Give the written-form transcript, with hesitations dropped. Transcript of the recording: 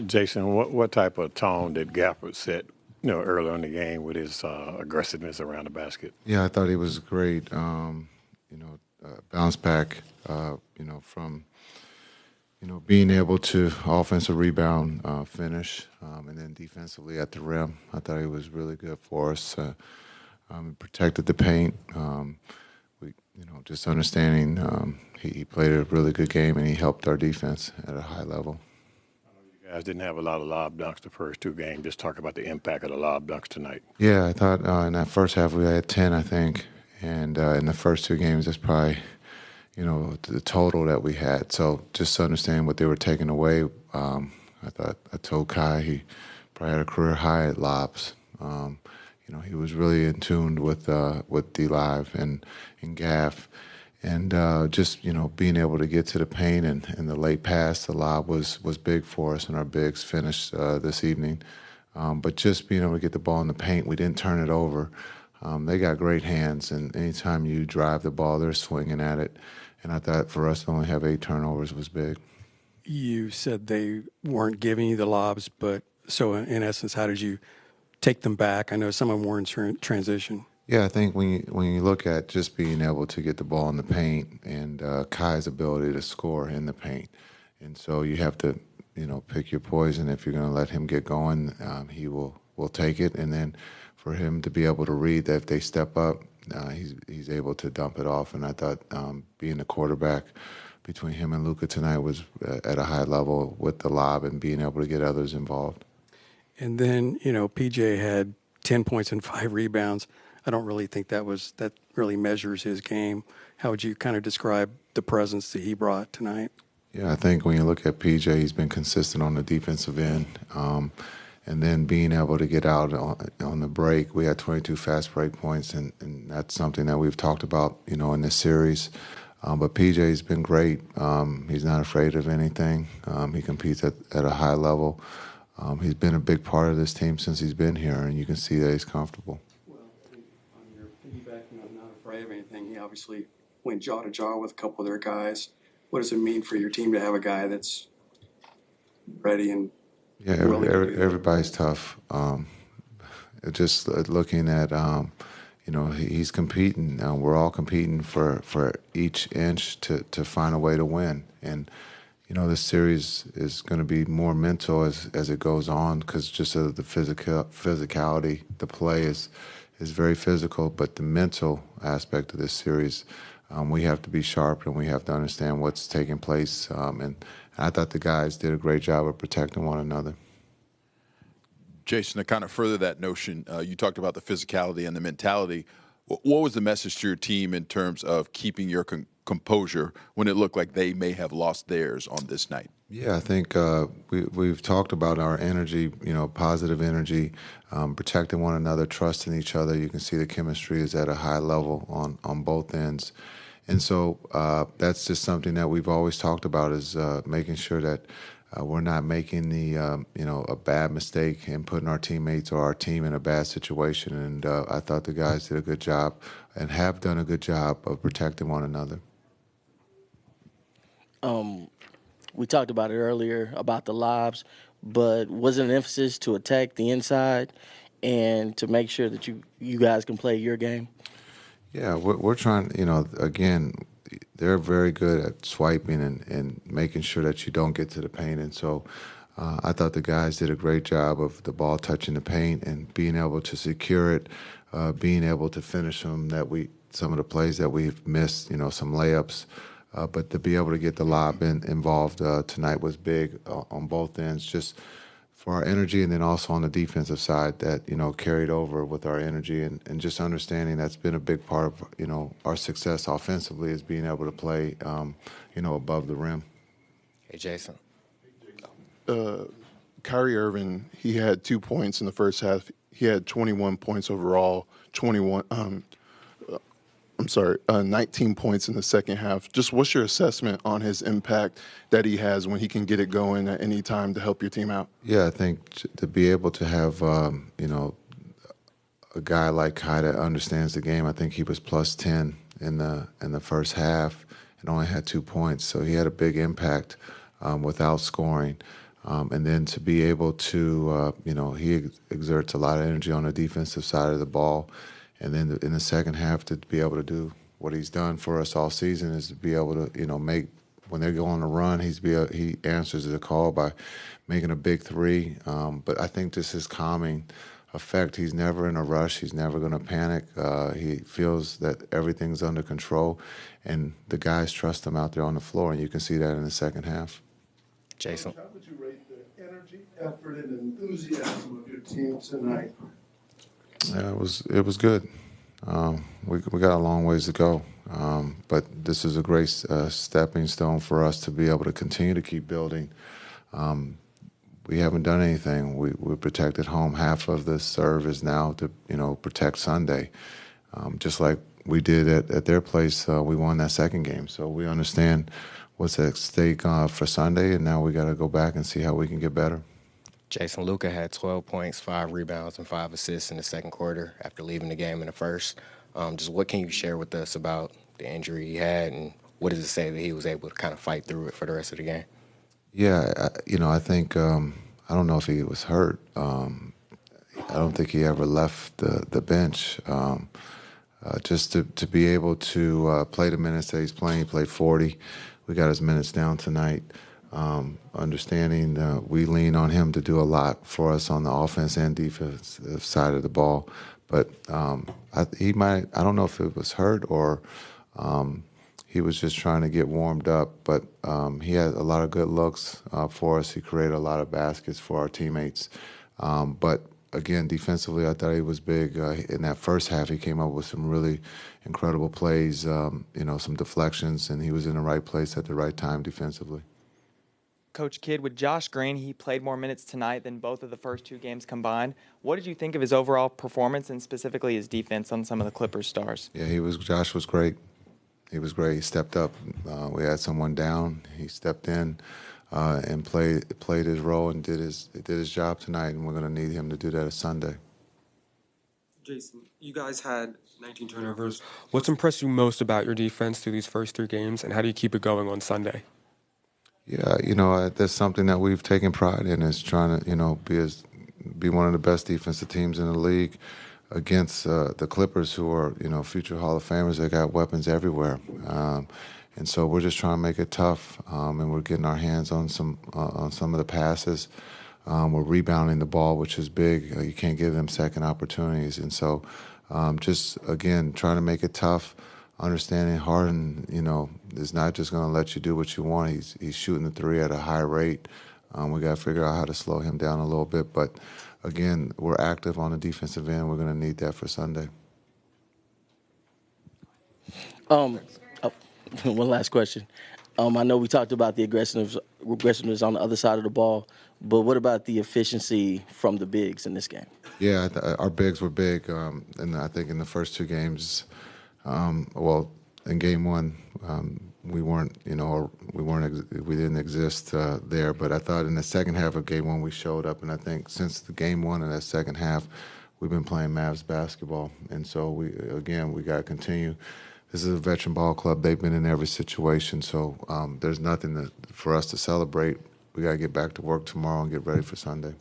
Jason, what type of tone did Gafford set, earlier in the game with his aggressiveness around the basket? Yeah, I thought he was great. Bounce back, from being able to offensive rebound, finish, and then defensively at the rim. I thought he was really good for us. He protected the paint. Just understanding he played a really good game and he helped our defense at a high level. You guys didn't have a lot of lob dunks the first two games. Just talk about the impact of the lob dunks tonight. Yeah, I thought in that first half we had 10, I think, and in the first two games that's probably the total that we had. So just to understand what they were taking away, I told Kai he probably had a career high at lobs. He was really in tune with D Live and Gaff, and just being able to get to the paint and the late pass, the lob was big for us, and our bigs finished this evening. But just being able to get the ball in the paint, we didn't turn it over. They got great hands, and anytime you drive the ball, they're swinging at it. And I thought for us to only have 8 turnovers was big. You said they weren't giving you the lobs, but so in essence, how did you take them back? I know some of them were in transition. Yeah, I think when you look at just being able to get the ball in the paint and Kai's ability to score in the paint, and so you have to pick your poison. If you're going to let him get going, he will take it, and then for him to be able to read that if they step up, he's able to dump it off. And I thought being the quarterback between him and Luka tonight was at a high level with the lob and being able to get others involved. And then, PJ had 10 points and 5 rebounds. I don't really think that really measures his game. How would you kind of describe the presence that he brought tonight? Yeah, I think when you look at PJ, he's been consistent on the defensive end. And then being able to get out on the break, we had 22 fast break points, and that's something that we've talked about, in this series. But PJ's been great. He's not afraid of anything. He competes at a high level. He's been a big part of this team since he's been here, and you can see that he's comfortable. Well, on your piggybacking on not afraid of anything, he obviously went jaw to jaw with a couple of their guys. What does it mean for your team to have a guy that's ready and yeah, everybody's tough. Just looking at, he's competing. We're all competing for each inch to find a way to win. And, this series is going to be more mental as it goes on because just of the physicality, the play is very physical, but the mental aspect of this series, we have to be sharp and we have to understand what's taking place. And I thought the guys did a great job of protecting one another. Jason, to kind of further that notion, you talked about the physicality and the mentality. What was the message to your team in terms of keeping your composure when it looked like they may have lost theirs on this night? Yeah, I think we've talked about our energy, positive energy, protecting one another, trusting each other. You can see the chemistry is at a high level on both ends. And so that's just something that we've always talked about is making sure that we're not making a bad mistake and putting our teammates or our team in a bad situation. And I thought the guys did a good job and have done a good job of protecting one another. We talked about it earlier about the lobs, but was it an emphasis to attack the inside and to make sure that you guys can play your game? Yeah, we're trying, again, they're very good at swiping and making sure that you don't get to the paint. And so I thought the guys did a great job of the ball touching the paint and being able to secure it, being able to finish them some of the plays that we've missed, some layups. But to be able to get the lob involved tonight was big on both ends, just for our energy, and then also on the defensive side that, carried over with our energy and just understanding that's been a big part of, our success offensively is being able to play, above the rim. Hey, Jason. Kyrie Irving, he had 2 points in the first half. He had 21 points overall, 19 points in the second half. Just what's your assessment on his impact that he has when he can get it going at any time to help your team out? Yeah, I think to be able to have, a guy like Kai that understands the game, I think he was plus 10 in the first half and only had 2 points. So he had a big impact without scoring. And then to be able to, he exerts a lot of energy on the defensive side of the ball. And then in the second half, to be able to do what he's done for us all season is to be able to, make, when they go on a run, he answers the call by making a big three. But I think this is calming effect. He's never in a rush. He's never going to panic. He feels that everything's under control, and the guys trust him out there on the floor, and you can see that in the second half. Jason. How would you rate the energy, effort, and enthusiasm of your team tonight? Yeah, it was good. We got a long ways to go, but this is a great stepping stone for us to be able to continue to keep building. We haven't done anything. We protected home. Half of the serve is now to protect Sunday, just like we did at their place. We won that second game, so we understand what's at stake for Sunday, and now we got to go back and see how we can get better. Jason, Luka had 12 points, 5 rebounds, and 5 assists in the second quarter after leaving the game in the first. Just what can you share with us about the injury he had, and what does it say that he was able to kind of fight through it for the rest of the game? Yeah, I think I don't know if he was hurt. I don't think he ever left the bench. Just to be able to play the minutes that he's playing, he played 40. We got his minutes down tonight. Understanding we lean on him to do a lot for us on the offense and defensive side of the ball. But I don't know if it was hurt or he was just trying to get warmed up. But he had a lot of good looks for us. He created a lot of baskets for our teammates. But again, defensively, I thought he was big. In that first half, he came up with some really incredible plays, some deflections, and he was in the right place at the right time defensively. Coach Kidd, with Josh Green, he played more minutes tonight than both of the first 2 games combined. What did you think of his overall performance and specifically his defense on some of the Clippers stars? Yeah, Josh was great. He was great. He stepped up. We had someone down. He stepped in and played his role and did his job tonight, and we're going to need him to do that Sunday. Jason, you guys had 19 turnovers. What's impressed you most about your defense through these first 3 games, and how do you keep it going on Sunday? Yeah, that's something that we've taken pride in, is trying to, be one of the best defensive teams in the league against the Clippers, who are, future Hall of Famers. They got weapons everywhere. And so we're just trying to make it tough, and we're getting our hands on some of the passes. We're rebounding the ball, which is big. You can't give them second opportunities. And so just, again, trying to make it tough. Understanding Harden, is not just going to let you do what you want. He's shooting the 3 at a high rate. We got to figure out how to slow him down a little bit. But, again, we're active on the defensive end. We're going to need that for Sunday. One last question. I know we talked about the aggressiveness on the other side of the ball, but what about the efficiency from the bigs in this game? Yeah, our bigs were big. And I think in the first 2 games, in game 1, we didn't exist there. But I thought in the second half of game 1 we showed up, and I think since the game 1 of that second half, we've been playing Mavs basketball, and so we got to continue. This is a veteran ball club. They've been in every situation, so there's nothing for us to celebrate. We got to get back to work tomorrow and get ready for Sunday.